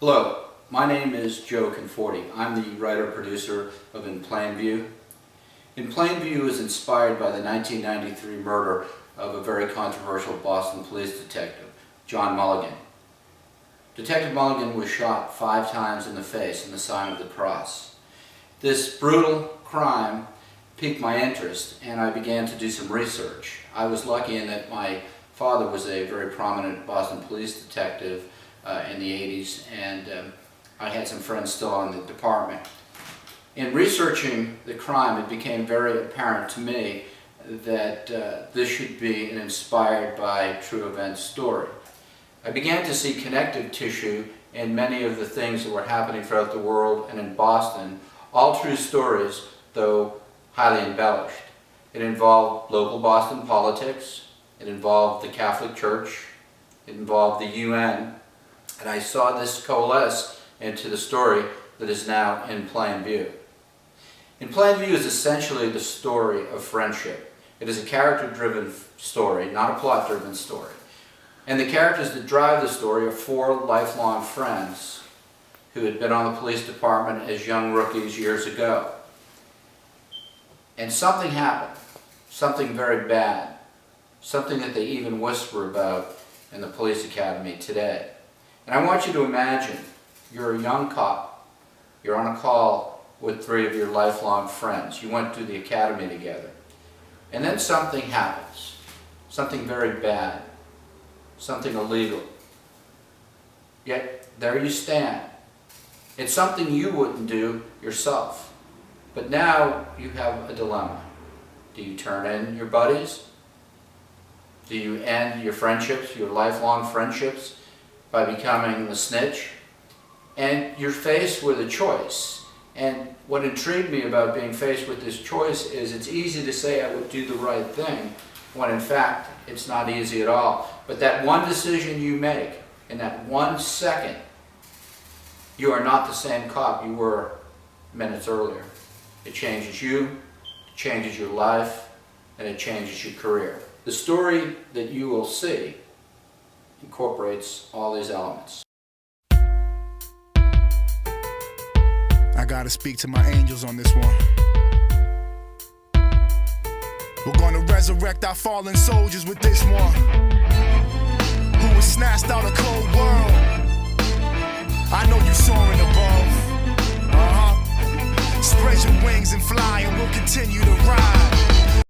Hello, my name is Joe3. I'm the writer-producer of In Plain View. In Plain View is inspired by the 1993 murder of a very controversial Boston police detective, John Mulligan. Detective Mulligan was shot 5 times in the face in the sign of the cross. This brutal crime piqued my interest and I began to do some research. I was lucky in that my father was a very prominent Boston police detective in the 80s, and I had some friends still on the department. In researching the crime, it became very apparent to me that this should be an inspired by true event story. I began to see connective tissue in many of the things that were happening throughout the world and in Boston, all true stories, though highly embellished. It involved local Boston politics, it involved the Catholic Church, it involved the UN, and I saw this coalesce into the story that is now In Plain View. In Plain View is essentially the story of friendship. It is a character-driven story, not a plot-driven story. And the characters that drive the story are 4 lifelong friends who had been on the police department as young rookies years ago. And something happened, something very bad, something that they even whisper about in the police academy today. And I want you to imagine you're a young cop, you're on a call with 3 of your lifelong friends. You went to the academy together. And then something happens, something very bad, something illegal. Yet there you stand. It's something you wouldn't do yourself. But now you have a dilemma. Do you turn in your buddies? Do you end your friendships, your lifelong friendships, by becoming the snitch? And you're faced with a choice. And what intrigued me about being faced with this choice is it's easy to say I would do the right thing, when in fact it's not easy at all. But that one decision you make, in that 1 second, you are not the same cop you were minutes earlier. It changes you, it changes your life, and it changes your career. The story that you will see incorporates all these elements. I gotta speak to my angels on this one. We're gonna resurrect our fallen soldiers with this one, who was snatched out of cold world. I know you soaring above. Spread your wings and fly, and we'll continue to ride.